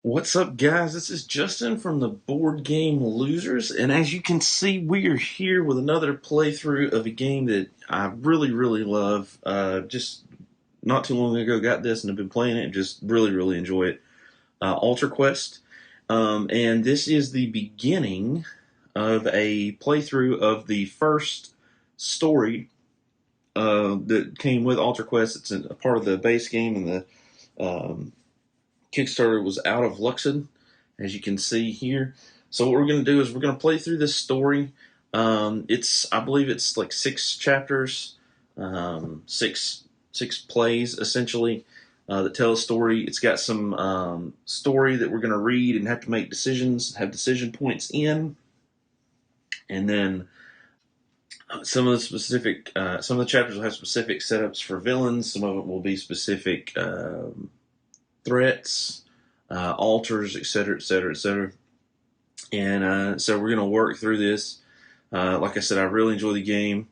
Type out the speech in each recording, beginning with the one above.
What's up, guys? This is Justin from the Board Game Losers, and as you can see, we are here with another playthrough of a game that I really, really love. Just not too long ago, got this and have been playing it and just really, really enjoy it. Alter Quest, and this is the beginning of a playthrough of the first story that came with Alter Quest. It's a part of the base game, and the Kickstarter was out of Luxen, as you can see here. So what we're going to do is we're going to play through this story. I believe it's like 6 chapters, six plays essentially that tell a story. It's got some story that we're going to read and have to make decisions, have decision points in, and then some of the chapters will have specific setups for villains. Some of it will be specific threats, altars, etc., etc., etc. And so we're going to work through this. Like I said, I really enjoy the game.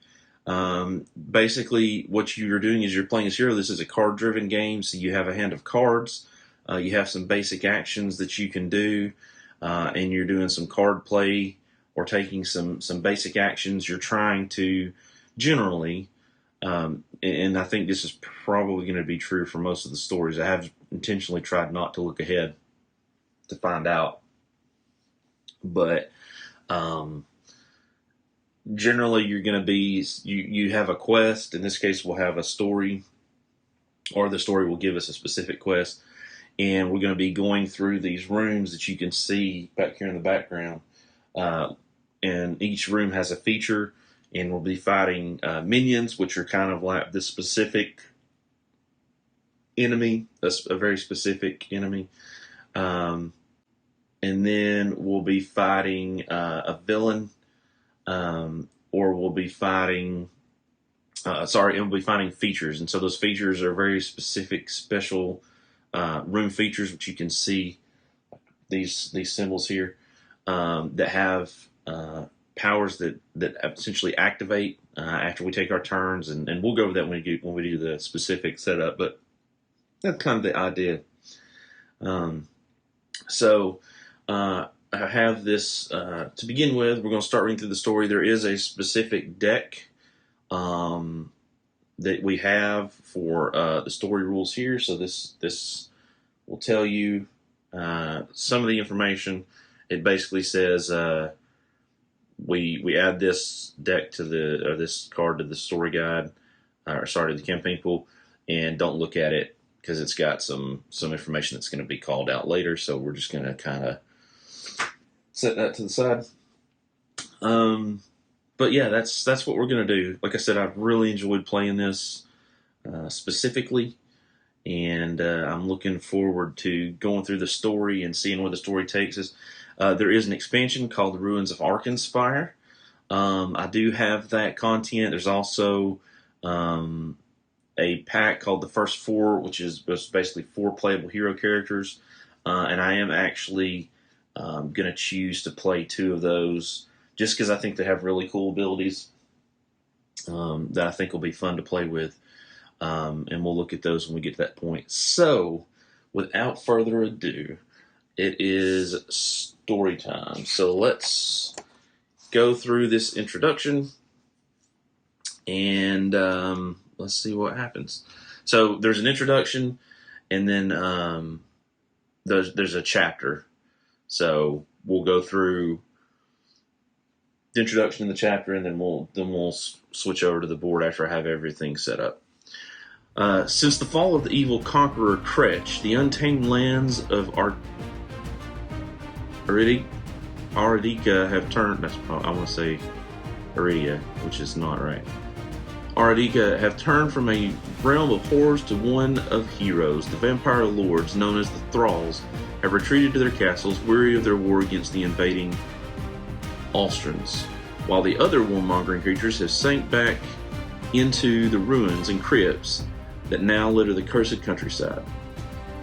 Basically, what you're doing is you're playing as hero. This is a card-driven game, so you have a hand of cards. You have some basic actions that you can do, and you're doing some card play or taking some basic actions. You're trying to generally, and I think this is probably going to be true for most of the stories. I have intentionally tried not to look ahead to find out, but generally you're going to be you have a quest. In this case, we'll have a story, or the story will give us a specific quest, and we're going to be going through these rooms that you can see back here in the background, and each room has a feature, and we'll be fighting minions, which are kind of like the specific enemy, a very specific enemy. And then we'll be fighting a villain, or we'll be fighting, and we'll be finding features. And so those features are very specific, special room features, which you can see these symbols here, that have powers that essentially activate after we take our turns, and we'll go over that when we do the specific setup. But that's kind of the idea. So I have this to begin with. We're going to start reading through the story. There is a specific deck that we have for the story rules here. So this will tell you some of the information. It basically says we add this deck to this card to the story guide, to the campaign pool, and don't look at it because it's got some information that's going to be called out later. So we're just going to kind of set that to the side. But yeah, that's what we're going to do. Like I said, I've really enjoyed playing this specifically, and I'm looking forward to going through the story and seeing where the story takes us. There is an expansion called The Ruins of Arkenspire. I do have that content. There's also a pack called The First Four, which is basically 4 playable hero characters. And I am actually going to choose to play 2 of those just because I think they have really cool abilities that I think will be fun to play with. And we'll look at those when we get to that point. So, without further ado, it is story time. So let's go through this introduction and let's see what happens. So there's an introduction, and then there's a chapter. So we'll go through the introduction and the chapter, and then we'll switch over to the board after I have everything set up. Since the fall of the evil conqueror Kretch, the untamed lands of Aridika have turned. I want to say Aridia, which is not right. Aridika have turned from a realm of horrors to one of heroes. The vampire lords, known as the Thralls, have retreated to their castles, weary of their war against the invading Austrans, while the other warmongering creatures have sank back into the ruins and crypts that now litter the cursed countryside.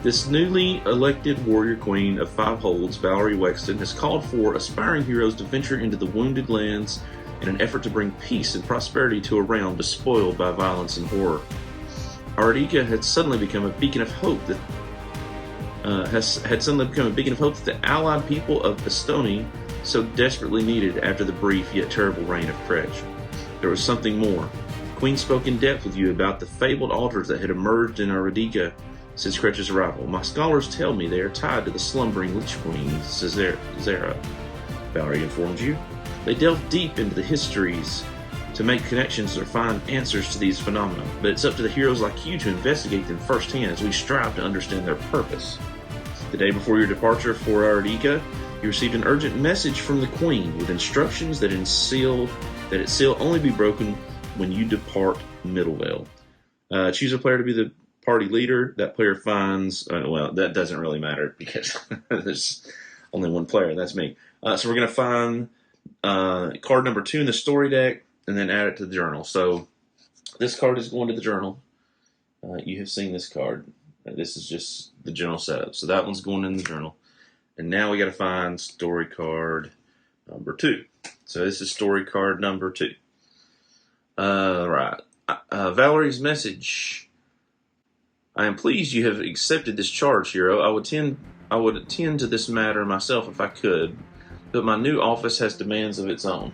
This newly elected warrior queen of 5 holds, Valerie Wexton, has called for aspiring heroes to venture into the wounded lands in an effort to bring peace and prosperity to a realm despoiled by violence and horror. Ardika had suddenly become a beacon of hope that had suddenly become a beacon of hope that the allied people of Estonia so desperately needed after the brief yet terrible reign of Kretch. There was something more. Queen spoke in depth with you about the fabled altars that had emerged in Aradika since Kretch's arrival. My scholars tell me they are tied to the slumbering Lich Queen, Zera. Valerie informed you. They delve deep into the histories to make connections or find answers to these phenomena, but it's up to the heroes like you to investigate them firsthand as we strive to understand their purpose. The day before your departure for Aradika, you received an urgent message from the Queen with instructions that its seal only be broken when you depart Middlevale. Choose a player to be the party leader. That player finds... well, that doesn't really matter because there's only one player, and that's me. So we're going to find card number 2 in the story deck and then add it to the journal. So this card is going to the journal. You have seen this card. This is just the general setup. So that one's going in the journal. And now we got to find story card number 2. So this is story card number 2. Right. Valerie's message. I am pleased you have accepted this charge, hero. I would attend to this matter myself if I could, but my new office has demands of its own.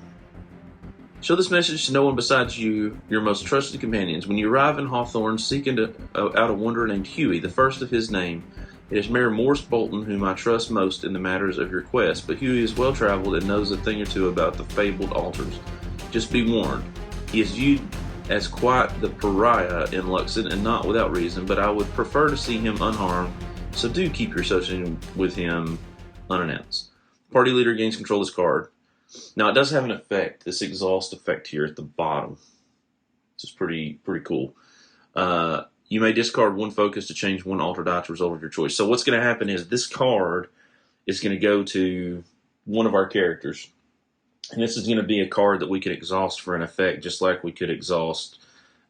Show this message to no one besides you, your most trusted companions. When you arrive in Hawthorne, seek out a wanderer named Huey, the first of his name. It is Mayor Morse Bolton whom I trust most in the matters of your quest, but Huey is well-traveled and knows a thing or two about the fabled altars. Just be warned. He is viewed as quite the pariah in Luxen, and not without reason, but I would prefer to see him unharmed, so do keep your association with him unannounced. Party leader gains control of this card. Now, it does have an effect, this exhaust effect here at the bottom, which is pretty cool. You may discard one focus to change one altar die to result of your choice. So what's going to happen is this card is going to go to one of our characters. And this is going to be a card that we can exhaust for an effect, just like we could exhaust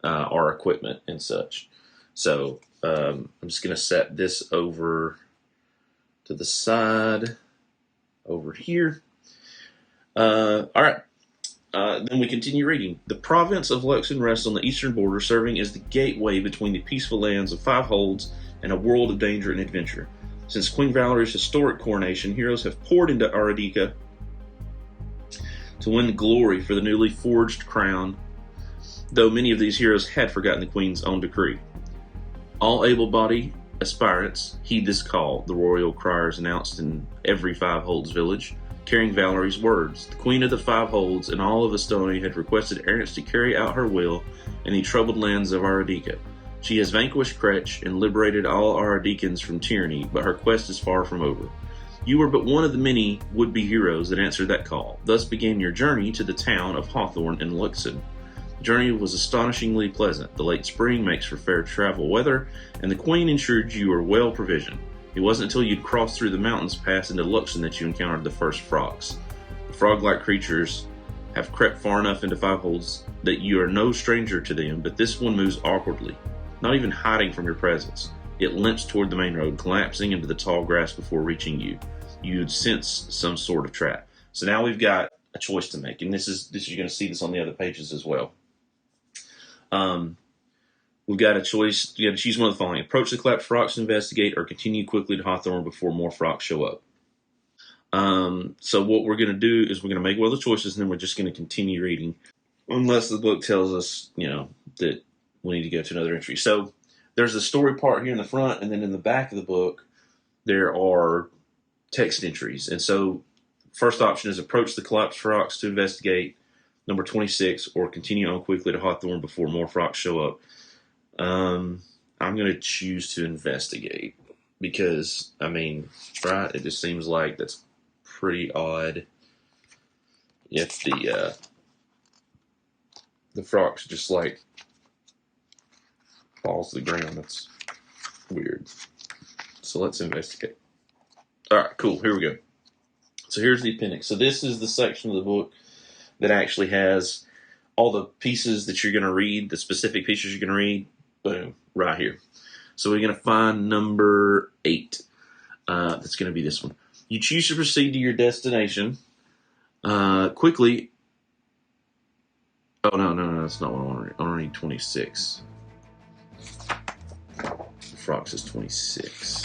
our equipment and such. So I'm just going to set this over to the side over here. All right. Then we continue reading. The province of Luxen rests on the eastern border, serving as the gateway between the peaceful lands of Five Holds and a world of danger and adventure. Since Queen Valerie's historic coronation, heroes have poured into Aradika to win glory for the newly forged crown, though many of these heroes had forgotten the Queen's own decree. All able-bodied aspirants heed this call, the royal criers announced in every Five Holds village, carrying Valerie's words. The Queen of the Five Holds and all of Estonia had requested errants to carry out her will in the troubled lands of Aradika. She has vanquished Kretch and liberated all Aradikans from tyranny, but her quest is far from over. You were but one of the many would-be heroes that answered that call. Thus began your journey to the town of Hawthorne and Luxen. The journey was astonishingly pleasant. The late spring makes for fair travel weather, and the Queen ensured you were well provisioned. It wasn't until you'd crossed through the mountains past into Luxen that you encountered the first frogs. The frog-like creatures have crept far enough into Five Holds that you are no stranger to them, but this one moves awkwardly, not even hiding from your presence. It limps toward the main road, collapsing into the tall grass before reaching you. You'd sense some sort of trap. So now we've got a choice to make, and this is you're going to see this on the other pages as well. We've got a choice. You got to choose one of the following: approach the collapsed frogs to investigate, or continue quickly to Hawthorne before more frogs show up. So what we're going to do is we're going to make one of the choices, and then we're just going to continue reading, unless the book tells us, that we need to go to another entry. So there's the story part here in the front, and then in the back of the book, there are text entries. And so first option is approach the collapsed frogs to investigate, number 26, or continue on quickly to Hawthorne before more frogs show up. I'm going to choose to investigate because, right, it just seems like that's pretty odd if the frogs just falls to the ground. That's weird. So let's investigate. All right, cool. Here we go. So here's the appendix. So this is the section of the book that actually has all the pieces that you're going to read, the specific pieces you're going to read. Boom, right here. So we're going to find number 8. That's going to be this one. You choose to proceed to your destination quickly. Oh, no, that's not what I want to read. I want to read 26. Frogs is 26.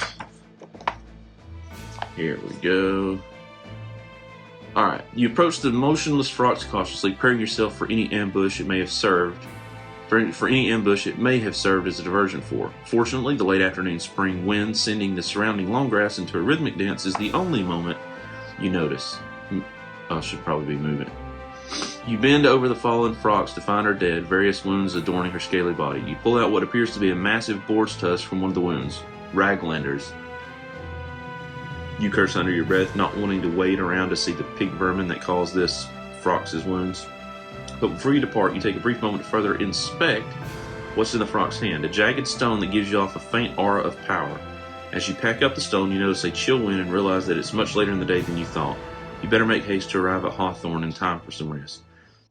Here we go. Alright, you approach the motionless frogs cautiously, preparing yourself for any ambush it may have served. For any ambush it may have served as a diversion for. Fortunately, the late afternoon spring wind sending the surrounding long grass into a rhythmic dance is the only moment you notice. I should probably be moving. You bend over the fallen frogs to find her dead, various wounds adorning her scaly body. You pull out what appears to be a massive boar's tusk from one of the wounds. Raglanders. You curse under your breath, not wanting to wait around to see the pig vermin that caused this Frox's wounds. But before you depart, you take a brief moment to further inspect what's in the Frox's hand, a jagged stone that gives you off a faint aura of power. As you pack up the stone, you notice a chill wind and realize that it's much later in the day than you thought. You better make haste to arrive at Hawthorne in time for some rest.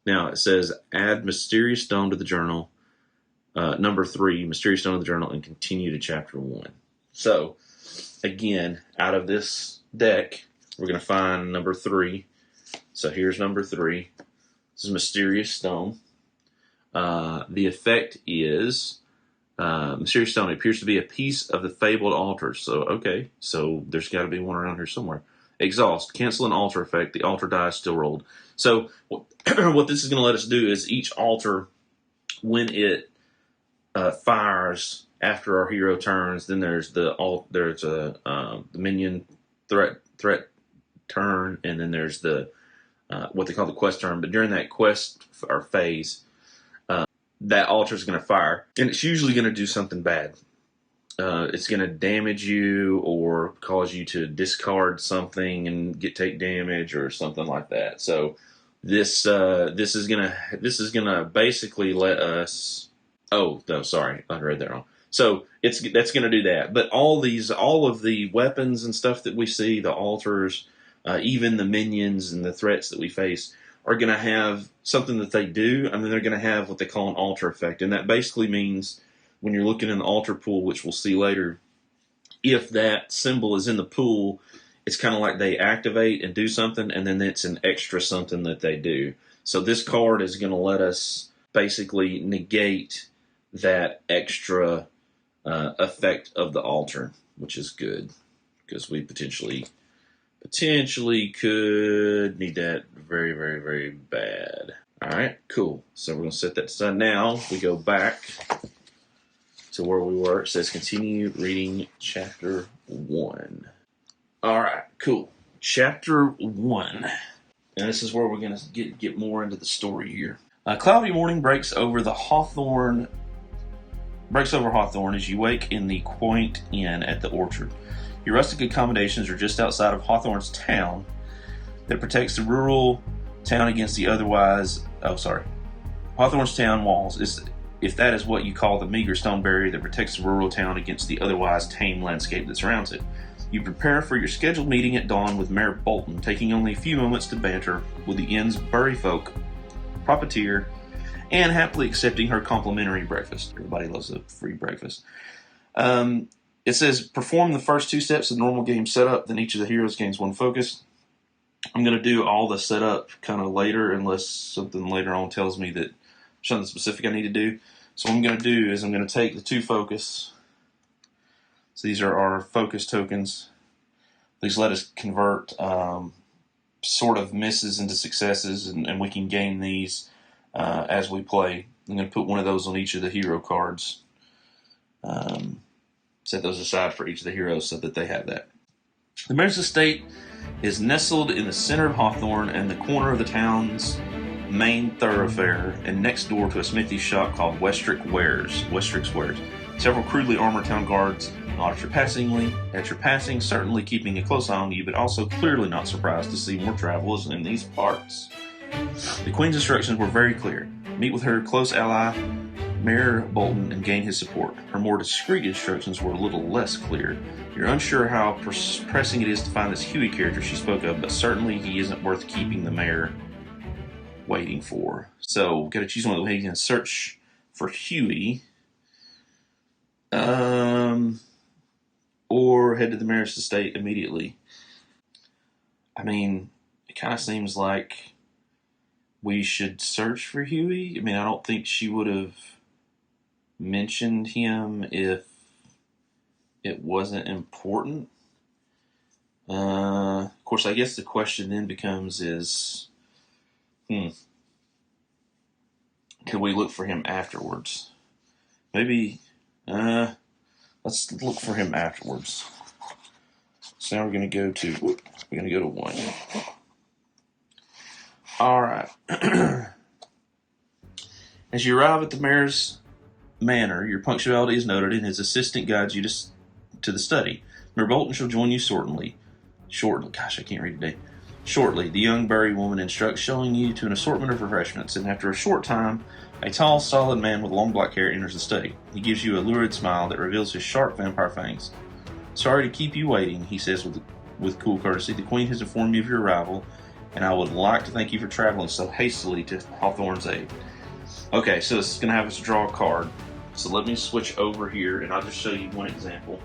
Now, it says, add Mysterious Stone to the journal, number 3, Mysterious Stone to the journal, and continue to chapter 1. So, again, out of this deck, we're going to find number 3. So here's number 3. This is Mysterious Stone. The effect is Mysterious Stone appears to be a piece of the fabled altar. So, okay, so there's got to be one around here somewhere. Exhaust. Cancel an altar effect. The altar die is still rolled. So what this is going to let us do is each altar, when it fires after our hero turns, then there's the minion threat turn, and then there's the what they call the quest turn. But during that quest or phase, that altar is going to fire, and it's usually going to do something bad. It's going to damage you or cause you to discard something and take damage or something like that. So this is gonna basically let us. Oh no, sorry, I read that wrong. So that's going to do that. But all of the weapons and stuff that we see, the altars, even the minions and the threats that we face, are going to have something that they do, and then they're going to have what they call an altar effect, and that basically means when you're looking in the altar pool, which we'll see later, if that symbol is in the pool, it's kind of like they activate and do something, and then it's an extra something that they do. So this card is going to let us basically negate that extra effect of the altar, which is good, because we potentially could need that very, very, very bad. All right, cool. So we're going to set that aside. Now we go back to where we were. It says continue reading chapter 1. All right, cool. Chapter 1. And this is where we're going to get more into the story here. A cloudy morning breaks over Hawthorne as you wake in the quaint inn at the orchard. Your rustic accommodations are just outside of Hawthorne's town that protects the rural town against the otherwise... Hawthorne's town walls, if that is what you call the meager stone barrier that protects the rural town against the otherwise tame landscape that surrounds it. You prepare for your scheduled meeting at dawn with Mayor Bolton, taking only a few moments to banter with the inn's Bury folk, profiteer, and happily accepting her complimentary breakfast. Everybody loves a free breakfast. It says, perform the first 2 steps of the normal game setup, then each of the heroes gains 1 focus. I'm going to do all the setup kind of later, unless something later on tells me that something specific I need to do. So what I'm going to do is I'm going to take the 2 focus. So these are our focus tokens. These let us convert sort of misses into successes, and we can gain these as we play. I'm going to put one of those on each of the hero cards. Set those aside for each of the heroes so that they have that. The mayor's estate is nestled in the center of Hawthorne and the corner of the town's main thoroughfare, and next door to a smithy shop called Westrick's Wares. Several crudely armored town guards nod at your passing, certainly keeping a close eye on you, but also clearly not surprised to see more travelers in these parts. The Queen's instructions were very clear. Meet with her close ally, Mayor Bolton, and gain his support. Her more discreet instructions were a little less clear. You're unsure how pressing it is to find this Huey character she spoke of, but certainly he isn't worth keeping the mayor waiting for. So, we've got to choose one that we can search for Huey. Or head to the mayor's estate immediately. I mean, it kind of seems like we should search for Huey. I mean, I don't think she would have mentioned him if it wasn't important. Of course, I guess the question then becomes could we look for him afterwards? Maybe, let's look for him afterwards. So now we're going to go to 1. All right. As you arrive at the mayor's manor, your punctuality is noted, and his assistant guides you to the study. Mayor Bolton shall join you shortly. Gosh, I can't read today. Shortly, the young Bury woman instructs, showing you to an assortment of refreshments, and after a short time, a tall, solid man with long black hair enters the study. He gives you a lurid smile that reveals his sharp vampire fangs. Sorry to keep you waiting, he says with cool courtesy. The Queen has informed me of your arrival, and I would like to thank you for traveling so hastily to Hawthorne's aid. Okay, so this is going to have us draw a card. So let me switch over here, and I'll just show you one example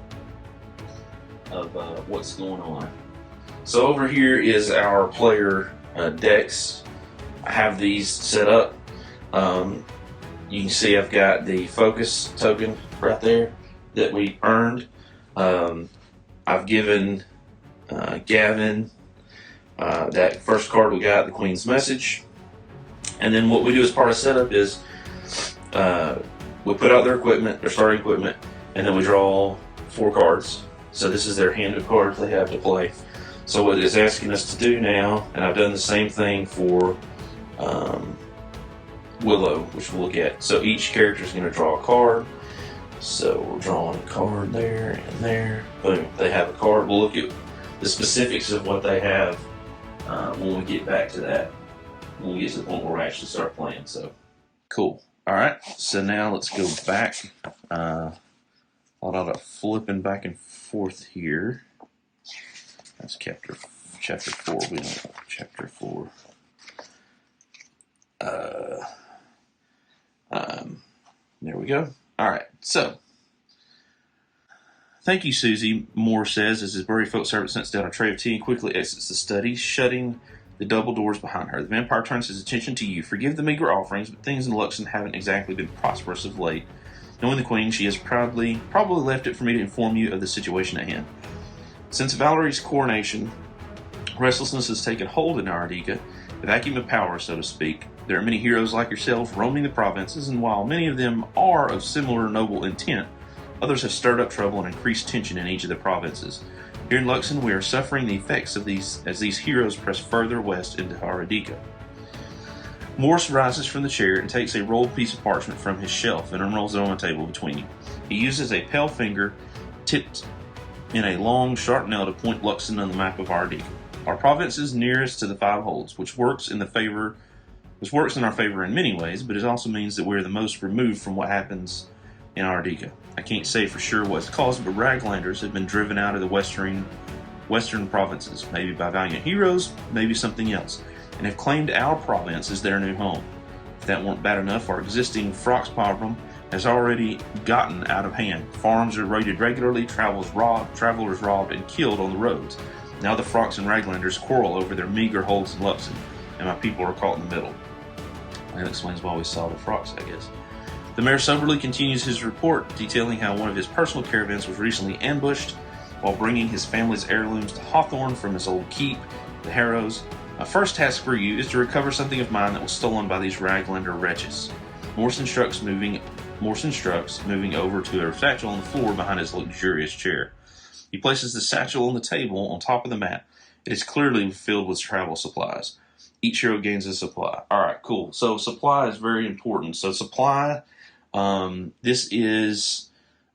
of what's going on. So over here is our player decks. I have these set up. You can see I've got the focus token right there that we earned. I've given Gavin that first card we got, the Queen's Message. And then what we do as part of setup is we put out their equipment, their starting equipment, and then we draw 4 cards. So this is their hand of cards they have to play. So what it's asking us to do now, and I've done the same thing for Willow, which we'll look at. So each character is going to draw a card. So we're drawing a card there and there. Boom, they have a card. We'll look at the specifics of what they have when we get back to that. When we get to the point where we actually start playing. So cool. All right. So now let's go back. A lot of flipping back and forth here. That's chapter 4. We don't know chapter 4. There we go. All right. So, thank you, Susie, Moore says as his Bury folk servant sets down a tray of tea and quickly exits the study, shutting the double doors behind her. The vampire turns his attention to you. Forgive the meager offerings, but things in Luxen haven't exactly been prosperous of late. Knowing the Queen, she has probably left it for me to inform you of the situation at hand. Since Valerie's coronation, restlessness has taken hold in Ardika, a vacuum of power, so to speak. There are many heroes like yourself roaming the provinces, and while many of them are of similar noble intent, others have stirred up trouble and increased tension in each of the provinces. Here in Luxen, we are suffering the effects of these as these heroes press further west into Ardika. Morse rises from the chair and takes a rolled piece of parchment from his shelf and unrolls it on a table between you. He uses a pale finger tipped in a long, sharp nail to point Luxen on the map of Ardika. Our province is nearest to the 5 holds, which works in our favor in many ways, but it also means that we're the most removed from what happens in Ardika. I can't say for sure what's caused, but Raglanders have been driven out of the western provinces, maybe by valiant heroes, maybe something else, and have claimed our province as their new home. If that weren't bad enough, our existing Froxpobrum has already gotten out of hand. Farms are raided regularly, travelers robbed and killed on the roads. Now the Frox and Raglanders quarrel over their meager holds in Luxen, and my people are caught in the middle. That explains why we saw the Frox, I guess. The mayor soberly continues his report, detailing how one of his personal caravans was recently ambushed while bringing his family's heirlooms to Hawthorne from his old keep, the Harrows. My first task for you is to recover something of mine that was stolen by these Raglander wretches. Morse instructs, moving over to a satchel on the floor behind his luxurious chair. He places the satchel on the table on top of the mat. It is clearly filled with travel supplies. Each hero gains a supply. All right, cool. So supply is very important. So supply, this is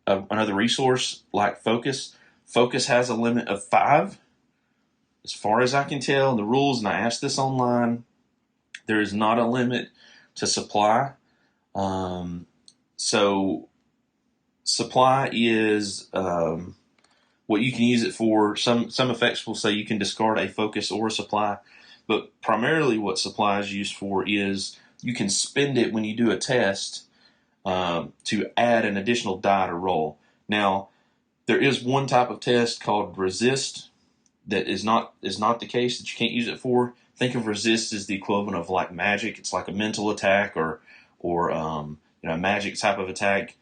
another resource like Focus. Focus has a limit of 5. As far as I can tell in the rules, and I asked this online, there is not a limit to supply. So supply is what you can use it for. Some effects will say you can discard a focus or a supply, but primarily what supply is used for is you can spend it when you do a test to add an additional die to roll. Now, there is one type of test called resist that is not the case that you can't use it for. Think of resist as the equivalent of like magic. It's like a mental attack or a magic type of attack.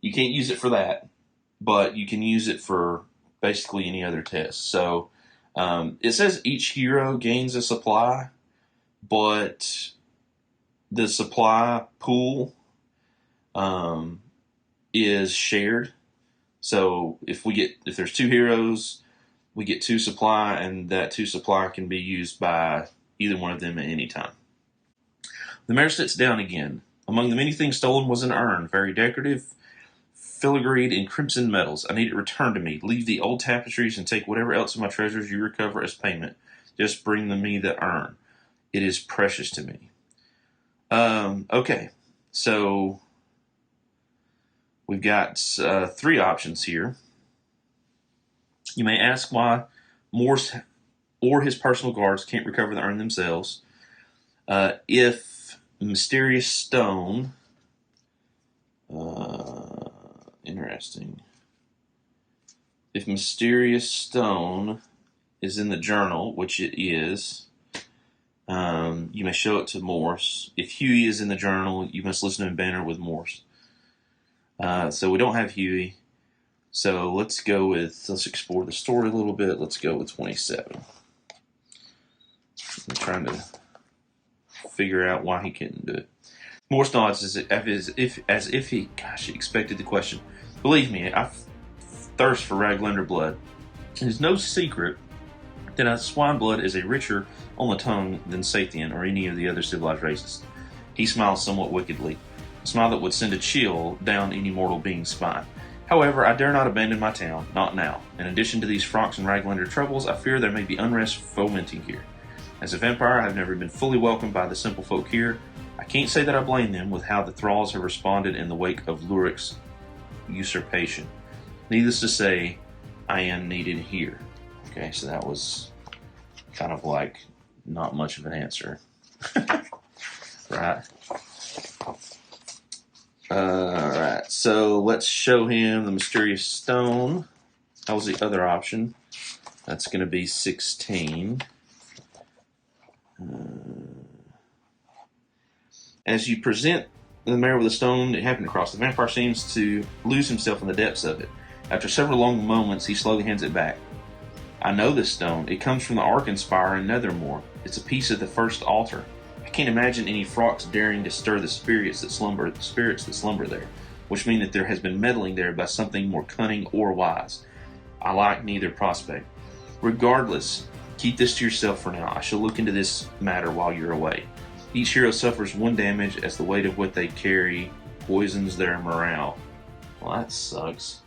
You can't use it for that, but you can use it for basically any other test. So it says each hero gains a supply, but the supply pool is shared. So if there's 2 heroes, we get 2 supply, and that 2 supply can be used by either one of them at any time. The mayor sits down again. Among the many things stolen was an urn, very decorative, filigreed in crimson metals. I need it returned to me. Leave the old tapestries and take whatever else of my treasures you recover as payment. Just bring me the urn. It is precious to me. Okay, so we've got 3 options here. You may ask why Morse or his personal guards can't recover the urn themselves. If mysterious stone, interesting. If mysterious stone is in the journal, which it is, you may show it to Morse. If Huey is in the journal, you must listen to banter with Morse. So we don't have Huey. So let's explore the story a little bit. Let's go with 27. I'm trying to figure out why he couldn't do it. Morse nods as if he expected the question. Believe me, I thirst for Raglander blood. It is no secret that swine blood is richer on the tongue than Sathian or any of the other civilized races. He smiles somewhat wickedly, a smile that would send a chill down any mortal being's spine. However, I dare not abandon my town, not now. In addition to these Frox and Raglander troubles, I fear there may be unrest fomenting here. As a vampire, I have never been fully welcomed by the simple folk here. I can't say that I blame them with how the thralls have responded in the wake of Luric's usurpation. Needless to say, I am needed here. Okay, so that was kind of like not much of an answer. Right. Alright, so let's show him the mysterious stone. That was the other option. That's going to be 16. As you present the mayor with the stone it happened across, the vampire seems to lose himself in the depths of it. After several long moments, he slowly hands it back. I know this stone. It comes from the Arkenspire in Nethermore. It's a piece of the first altar. I can't imagine any Frox daring to stir the spirits that slumber there, which mean that there has been meddling there by something more cunning or wise. I like neither prospect. Regardless, keep this to yourself for now. I shall look into this matter while you're away. Each hero suffers 1 damage as the weight of what they carry poisons their morale. Well, that sucks.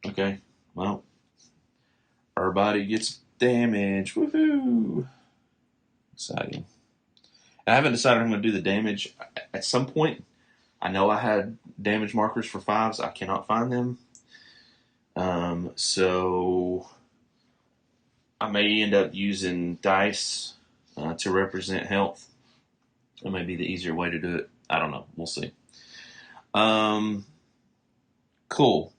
Okay, well, everybody gets damage. Woohoo! Exciting. I haven't decided if I'm going to do the damage. At some point, I know I had damage markers for 5s. I cannot find them. So I may end up using dice to represent health. It may be the easier way to do it. I don't know. We'll see. Cool.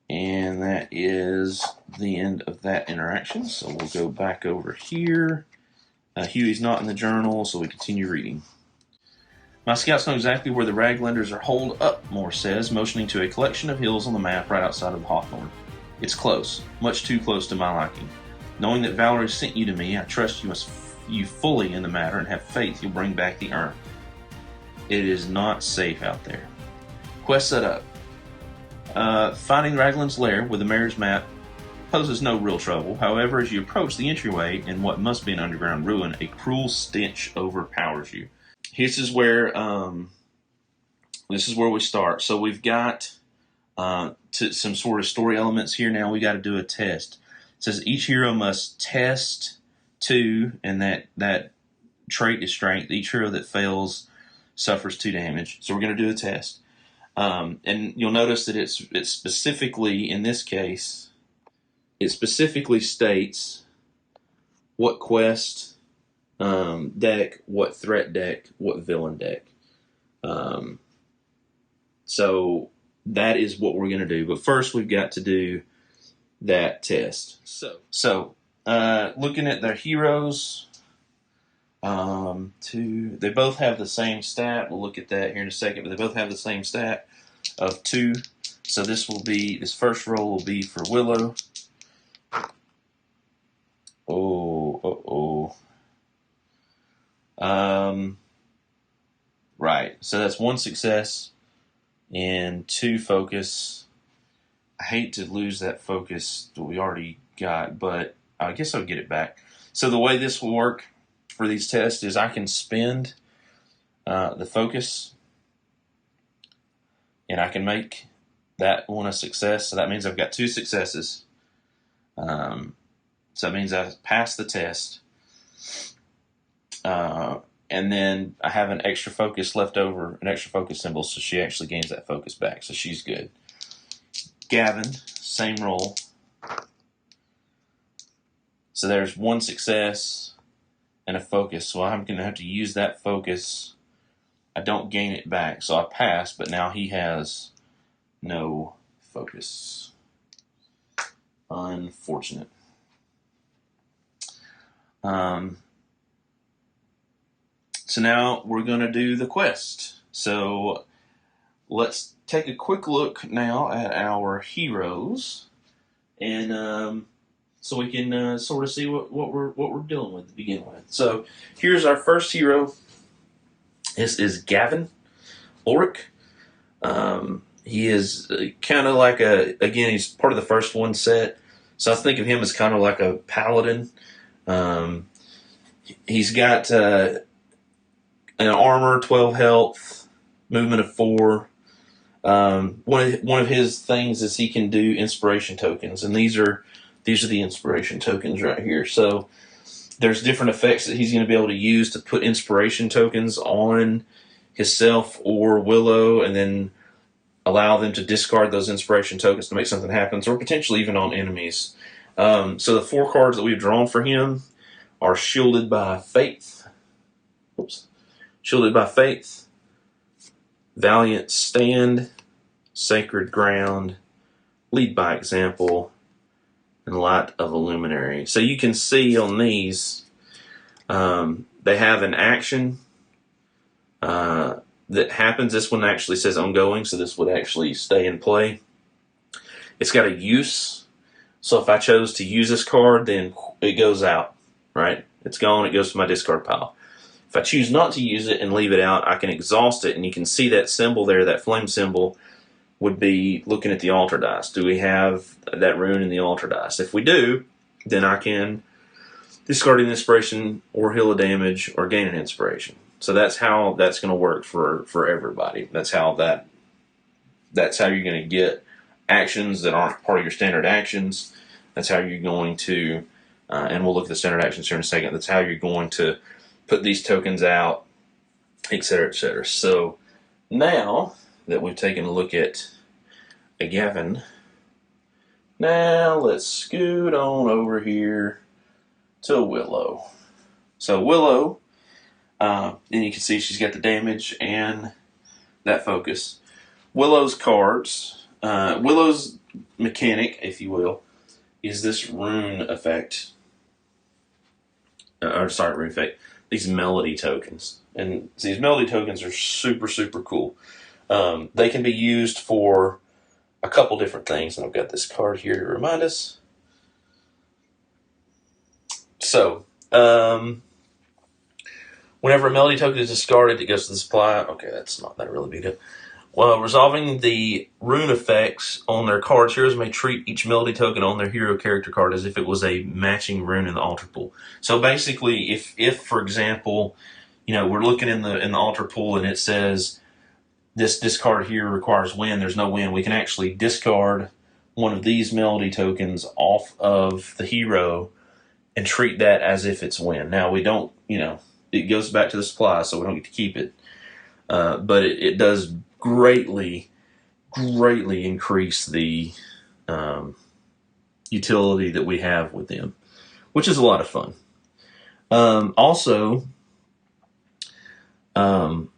And that is the end of that interaction. So we'll go back over here. Huey's not in the journal, so we continue reading. My scouts know exactly where the Raglanders are holed up, Morse says, motioning to a collection of hills on the map right outside of the Hawthorne. It's close, much too close to my liking. Knowing that Valerie sent you to me, I trust you fully in the matter and have faith you'll bring back the urn. It is not safe out there. Quest set up. Finding Raglan's lair with the mayor's map poses no real trouble. However, as you approach the entryway in what must be an underground ruin, a cruel stench overpowers you. This is where we start. So we've got some sort of story elements here. Now we got to do a test. It says each hero must test 2, and that trait is strength. Each hero that fails suffers 2 damage. So we're going to do a test. And you'll notice that it's specifically, in this case, it specifically states what quest deck, what threat deck, what villain deck. So that is what we're going to do. But first we've got to do that test. So looking at their heroes, they both have the same stat. We'll look at that here in a second, but they both have the same stat of 2 So this first roll will be for Willow. Right. So that's 1 success and 2 focus. I hate to lose that focus that we already got, but I guess I'll get it back. So the way this will work for these tests is I can spend the focus, and I can make that one a success. So that means I've got 2 successes. So that means I've passed the test. And then I have an extra focus left over, an extra focus symbol, so she actually gains that focus back. So she's good. Gavin, same roll. So there's 1 success and a focus. So I'm going to have to use that focus. I don't gain it back, so I pass, but now he has no focus. Unfortunate. So now we're going to do the quest. So let's take a quick look now at our heroes, and so we can sort of see what we're dealing with to begin with. So here's our first hero. This is Gavin Ulrich. He is kind of like again, he's part of the first one set. So I think of him as kind of like a paladin. He's got an armor, 12 health, movement of 4. One of his things is he can do inspiration tokens, and these are the inspiration tokens right here. So there's different effects that he's going to be able to use to put inspiration tokens on himself or Willow, and then allow them to discard those inspiration tokens to make something happen, or potentially even on enemies. So the 4 cards that we've drawn for him are Shielded by Faith. Shielded by Faith, Valiant Stand, Sacred Ground, Lead by Example, and Light of a Luminary. So you can see on these, they have an action that happens. This one actually says ongoing, so this would actually stay in play. It's got a use. So if I chose to use this card, then it goes out, right? It's gone, it goes to my discard pile. If I choose not to use it and leave it out, I can exhaust it, and you can see that symbol there, that flame symbol, would be looking at the altar dice. Do we have that rune in the altar dice? If we do, then I can discard an inspiration or heal a damage or gain an inspiration. So that's how that's going to work for everybody. That's how you're going to get actions that aren't part of your standard actions. That's how you're going to, and we'll look at the standard actions here in a second, that's how you're going to put these tokens out, etc., etc. So now that we've taken a look at a Gavin, now let's scoot on over here to Willow. So Willow, and you can see she's got the damage and that focus. Willow's cards, Willow's mechanic, if you will, is this rune effect. Rune effect. These melody tokens. And these melody tokens are super, super cool. They can be used for a couple different things, and I've got this card here to remind us. So, whenever a melody token is discarded, it goes to the supply. Okay, that's not that really big deal. Well, resolving the rune effects on their cards, heroes may treat each melody token on their hero character card as if it was a matching rune in the altar pool. So basically, if for example, we're looking in the altar pool and it says this discard here requires win, there's no win, we can actually discard one of these melody tokens off of the hero and treat that as if it's win. Now we don't, it goes back to the supply, so we don't get to keep it. But it does greatly increase the utility that we have with them, which is a lot of fun. Also, when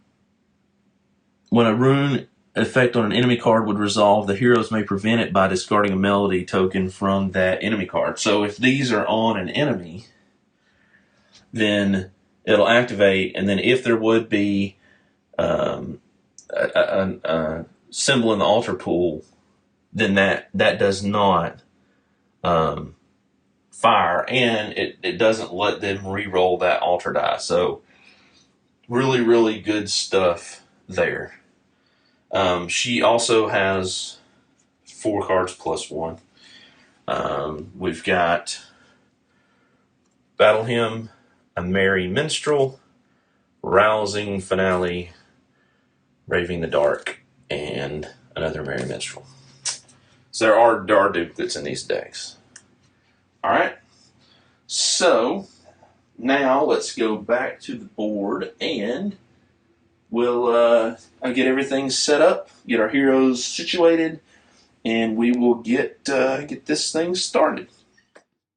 a rune effect on an enemy card would resolve, the heroes may prevent it by discarding a melody token from that enemy card. So if these are on an enemy, then it'll activate, and then if there would be a symbol in the altar pool then that does not um, fire, and it doesn't let them re-roll that altar die. So really, really good stuff there. She also has 4 cards plus 1. We've got Battle Hymn, A Merry Minstrel, Rousing Finale, Raving the Dark, and another Merry Minstrel. So there are duplicates in these decks. All right. So now let's go back to the board and we'll get everything set up, get our heroes situated, and we will get this thing started.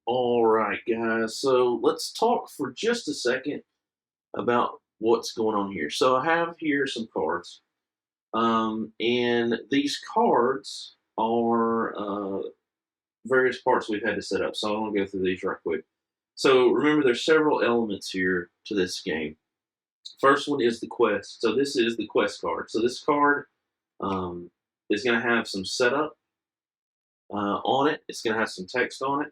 All right, guys. So let's talk for just a second about what's going on here. So I have here some cards, and these cards are various parts we've had to set up. So I want to go through these right quick. So remember, there's several elements here to this game. First one is the quest. So this is the quest card. So this card is going to have some setup on it. It's going to have some text on it.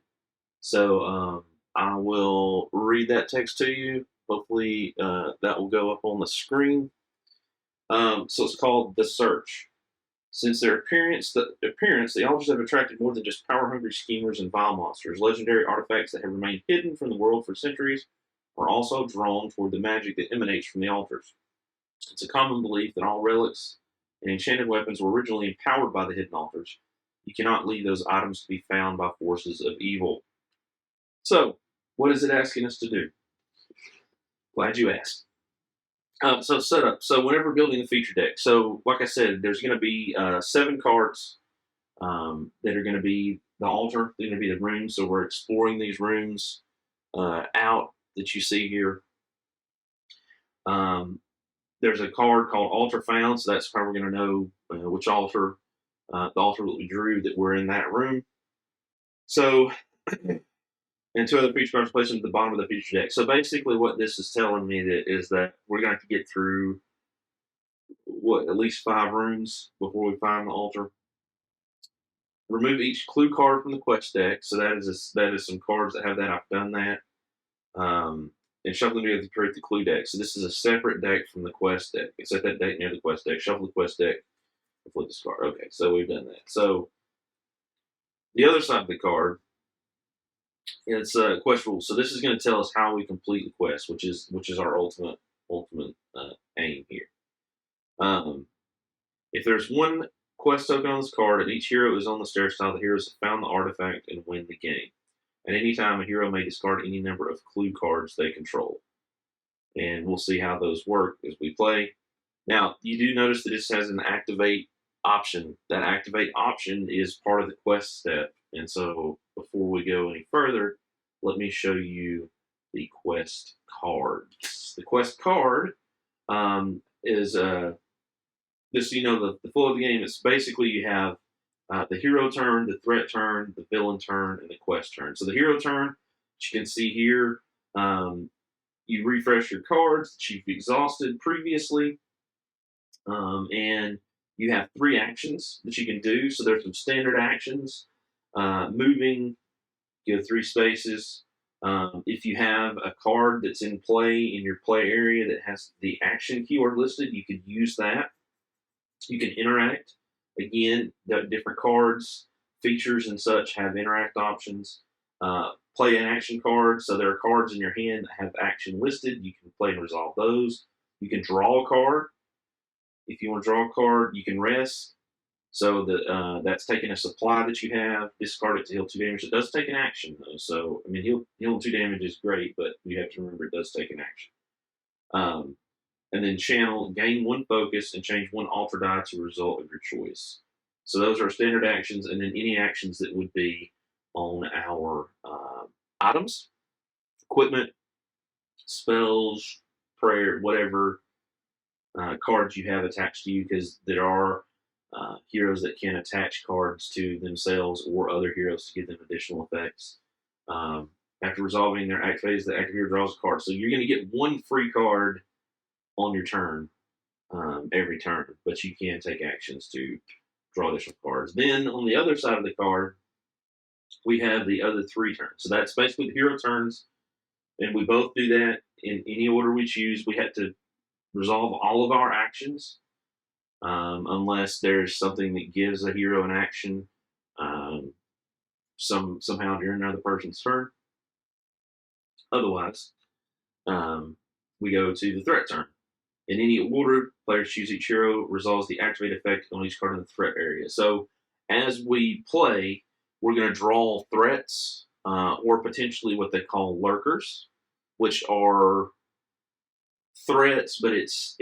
So I will read that text to you. Hopefully that will go up on the screen. So it's called The Search. Since their appearance, the altars have attracted more than just power-hungry schemers and vile monsters. Legendary artifacts that have remained hidden from the world for centuries are also drawn toward the magic that emanates from the altars. It's a common belief that all relics and enchanted weapons were originally empowered by the hidden altars. You cannot leave those items to be found by forces of evil. So, what is it asking us to do? Glad you asked. So setup. So whenever building the feature deck, so like I said, there's going to be 7 cards that are going to be the altar. They're going to be the rooms. So we're exploring these rooms out that you see here. There's a card called Altar Found. So that's how we're going to know which altar, the altar that we drew, that we're in that room. So, and 2 other feature cards placed at the bottom of the feature deck. So basically, what this is telling me is that we're going to have to get through at least 5 rooms before we find the altar. Remove each clue card from the quest deck. So that is some cards that have that. I've done that. And shuffle them together to create the clue deck. So this is a separate deck from the quest deck. Set that deck near the quest deck. Shuffle the quest deck. And flip this card. Okay, so we've done that. So the other side of the card, it's quest rules. So this is going to tell us how we complete the quest, which is our ultimate aim here. If there's one quest token on this card and each hero is on the stair style, the heroes have found the artifact and win the game. At any time, a hero may discard any number of clue cards they control. And we'll see how those work as we play. Now, you do notice that this has an activate option. That activate option is part of the quest step. And so before we go any further, let me show you the quest cards. The quest card is just so you know the flow of the game. It's basically you have the hero turn, the threat turn, the villain turn, and the quest turn. So the hero turn, which you can see here, you refresh your cards that you've exhausted previously, and you have 3 actions that you can do. So there's some standard actions, moving, go 3 spaces. If you have a card that's in play in your play area that has the action keyword listed, you can use that. You can interact. Again, the different cards, features, and such have interact options. Play an action card. So there are cards in your hand that have action listed. You can play and resolve those. You can draw a card. If you want to draw a card, you can rest. So that's taking a supply that you have. Discard it to heal 2 damage. It does take an action, though. So, I mean, healing 2 damage is great, but you have to remember it does take an action. And then channel, gain 1 focus, and change 1 altar die to a result of your choice. So those are standard actions, and then any actions that would be on our items, equipment, spells, prayer, whatever cards you have attached to you, because there are heroes that can attach cards to themselves or other heroes to give them additional effects. After resolving their act phase, the active hero draws a card. So you're going to get 1 free card on your turn every turn, but you can take actions to draw additional cards. Then on the other side of the card, we have the other 3 turns. So that's basically the hero turns, and we both do that in any order we choose. We have to resolve all of our actions, unless there's something that gives a hero an action somehow during another person's turn. Otherwise, we go to the threat turn. In any order, players choose each hero, resolves the activate effect on each card in the threat area. So as we play, we're going to draw threats, or potentially what they call lurkers, which are threats, but it's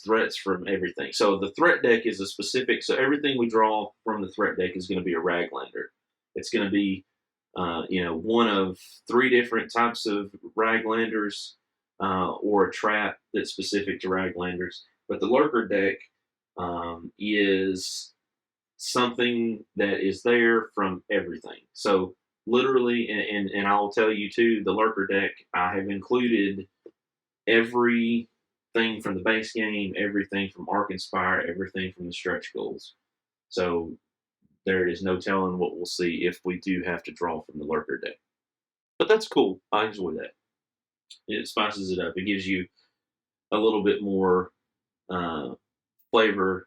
threats from everything. So the threat deck is a specific. So everything we draw from the threat deck is going to be a Raglander. It's going to be, one of 3 different types of Raglanders, or a trap that's specific to Raglanders. But the lurker deck is something that is there from everything. So literally, and I'll tell you too, the lurker deck, I have included everything from the base game, everything from Arc Inspire, everything from the stretch goals. So there is no telling what we'll see if we do have to draw from the lurker deck. But that's cool. I enjoy that. It spices it up. It gives you a little bit more flavor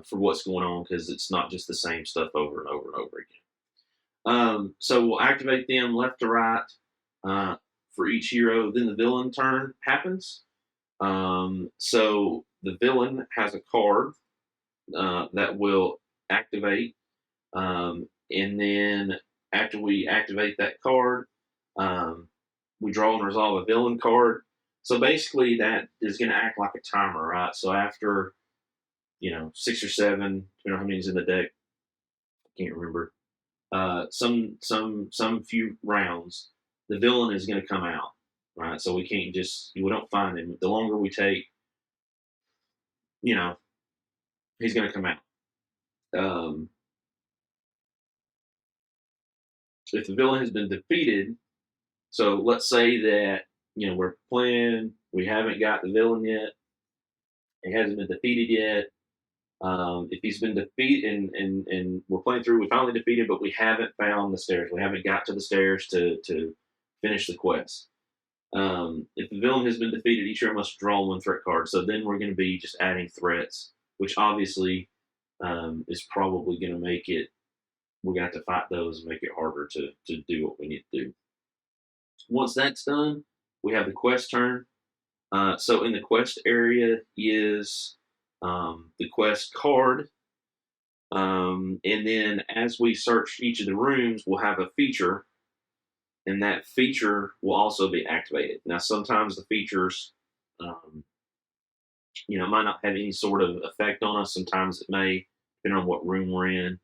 for what's going on, because it's not just the same stuff over and over and over again. So we'll activate them left to right for each hero. Then the villain turn happens. So the villain has a card that will activate. And then after we activate that card, we draw and resolve a villain card. So basically that is going to act like a timer, right? So after, 6 or 7, depending on how many's in the deck, I can't remember, some few rounds, the villain is going to come out, right? So we don't find him. The longer we take, he's going to come out. If the villain has been defeated, so let's say that, we're playing, we haven't got the villain yet, he hasn't been defeated yet. If he's been defeated and we're playing through, we finally defeated, but we haven't found the stairs. We haven't got to the stairs to finish the quest. If the villain has been defeated, each hero must draw 1 threat card. So then we're going to be just adding threats, which obviously is probably going to make it, we're going to have to fight those and make it harder to do what we need to do. Once that's done, we have the quest turn. So in the quest area is the quest card. And then as we search each of the rooms, we'll have a feature, and that feature will also be activated. Now, sometimes the features, might not have any sort of effect on us. Sometimes it may, depending on what room we're in.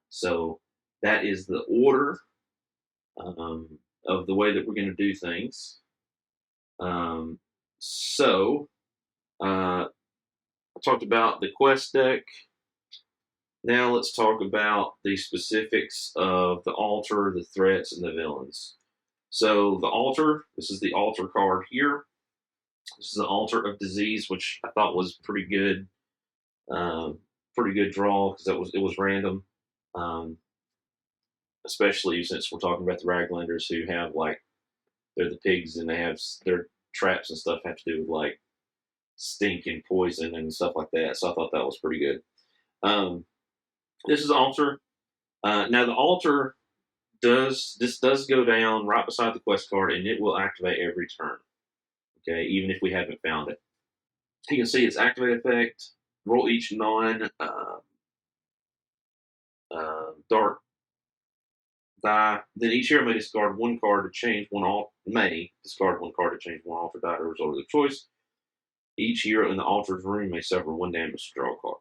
So that is the order of the way that we're going to do things. So I talked about the quest deck. Now let's talk about the specifics of the altar, the threats, and the villains. So the altar, this is the altar card here. This is the altar of disease, which I thought was pretty good draw, because it was random. Especially since we're talking about the Raglanders, who have they're the pigs, and they have their traps and stuff have to do with stink and poison and stuff like that. So I thought that was pretty good. This is altar. Now the altar does go down right beside the quest card, and it will activate every turn. Okay, even if we haven't found it. You can see its activate effect. Roll each dark die. Then each hero may discard 1 card to change one altar. May discard 1 card to change 1 altar die to result of the choice. Each hero in the altar's room may suffer 1 damage to draw a card.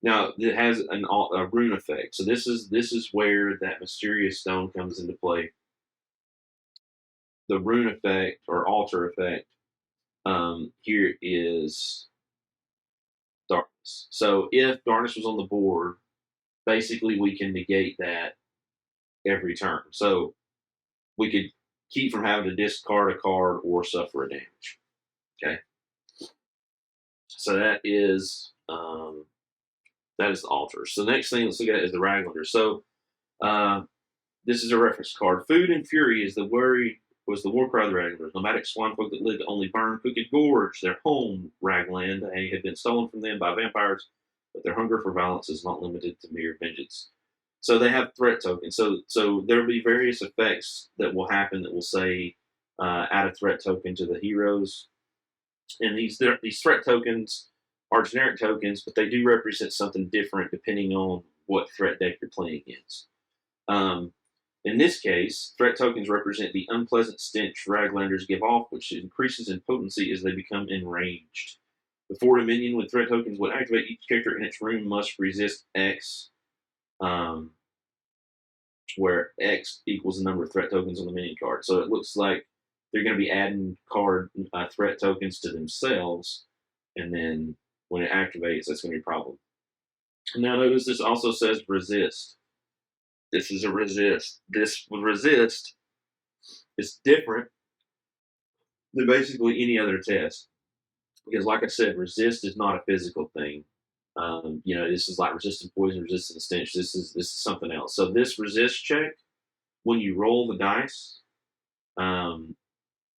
Now it has a rune effect. So this is where that mysterious stone comes into play. The rune effect or altar effect here is darkness. So if darkness was on the board, basically we can negate that every turn. So we could keep from having to discard a card or suffer a damage. Okay. So that is the altars. So the next thing let's look at is the Raglanders. So uh, this is a reference card. Food and fury is the worry was the war cry of the Raglanders. Nomadic swine folk that lived to only burn Crooked Gorge, their home Ragland, had been stolen from them by vampires, but their hunger for violence is not limited to mere vengeance. So they have threat tokens. So there will be various effects that will happen that will say add a threat token to the heroes, and these threat tokens are generic tokens, but they do represent something different depending on what threat deck you're playing against. Um, in this case, threat tokens represent the unpleasant stench Raglanders give off, which increases in potency as they become enraged. Before a minion with threat tokens would activate, each character in its room must resist X, um, where X equals the number of threat tokens on the minion card. So it looks like they're going to be adding card threat tokens to themselves, and then when it activates, that's going to be a problem. Now notice this also says resist. This is a resist. This with resist is different than basically any other test because, like I said, resist is not a physical thing. This is like resistant poison, resistant stench. This is something else. So this resist check, when you roll the dice, um,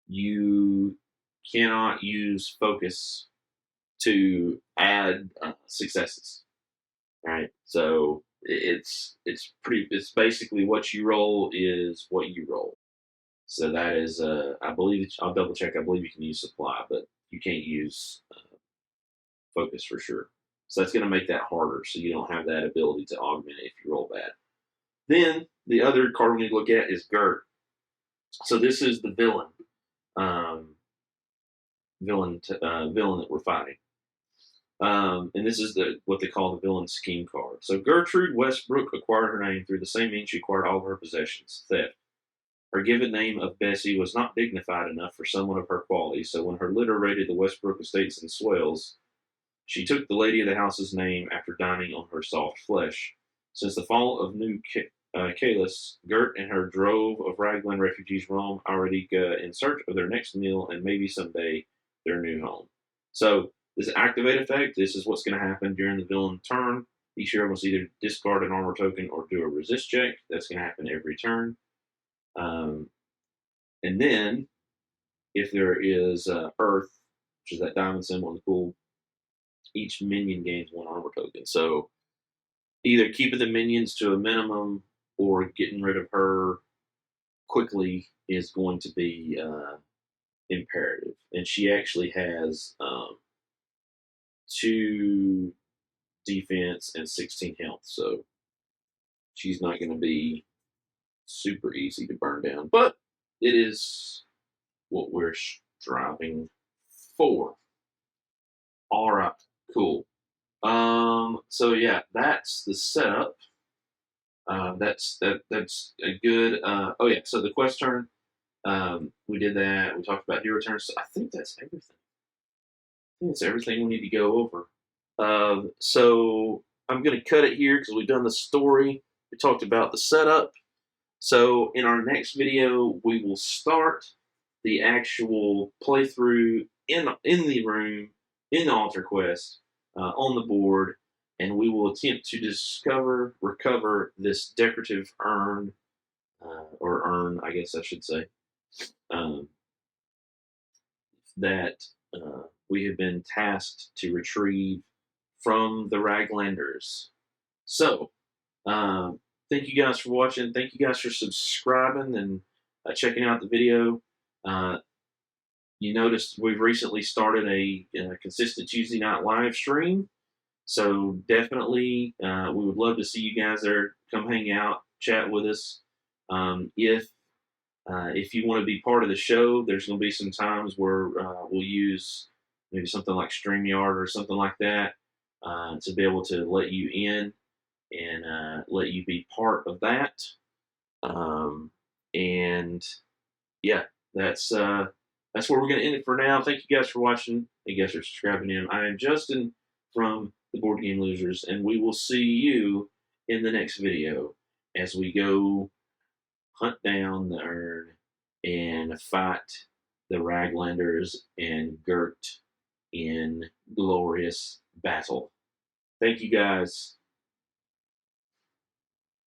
you cannot use focus to add successes. Right. So it's basically what you roll is what you roll. So that is I believe I'll double check. I believe you can use supply, but you can't use focus for sure. So that's going to make that harder. So you don't have that ability to augment it if you roll bad. Then the other card we need to look at is Gert. So this is the villain, villain that we're fighting. And this is what they call the villain scheme card. So Gertrude Westbrook acquired her name through the same means she acquired all of her possessions, theft. Her given name of Bessie was not dignified enough for someone of her quality, so when her litter raided the Westbrook estates and swales, she took the lady of the house's name after dining on her soft flesh. Since the fall of New Kalis, Gert and her drove of Raglan refugees roam Aradika in search of their next meal and maybe someday their new home. So this activate effect, this is what's going to happen during the villain turn. Each hero must either discard an armor token or do a resist check. That's going to happen every turn. And then, if there is Earth, which is that diamond symbol in the pool, each minion gains one armor token. So either keeping the minions to a minimum or getting rid of her quickly is going to be imperative. And she actually has 2 defense and 16 health, so she's not going to be super easy to burn down. But it is what we're striving for. All right, cool. So yeah, that's the setup. That's a good. Oh yeah, so the quest turn. We did that. We talked about hero turns. So I think that's everything. I think that's everything we need to go over. So I'm going to cut it here because we've done the story. We talked about the setup. So in our next video, we will start the actual playthrough in the room, in the altar quest, on the board, and we will attempt to recover this decorative urn, or urn, I guess I should say, um, that we have been tasked to retrieve from the Raglanders. So, thank you guys for watching. Thank you guys for subscribing and checking out the video. You noticed we've recently started a consistent Tuesday night live stream. So definitely, we would love to see you guys there. Come hang out, chat with us. If you want to be part of the show, there's going to be some times where we'll use maybe something like StreamYard or something like that to be able to let you in and let you be part of that. And yeah, that's where we're going to end it for now. Thank you guys for watching. Thank you guys for subscribing in. I am Justin from the Board Game Losers, and we will see you in the next video as we go hunt down the urn and fight the Raglanders and Gert in glorious battle. Thank you guys.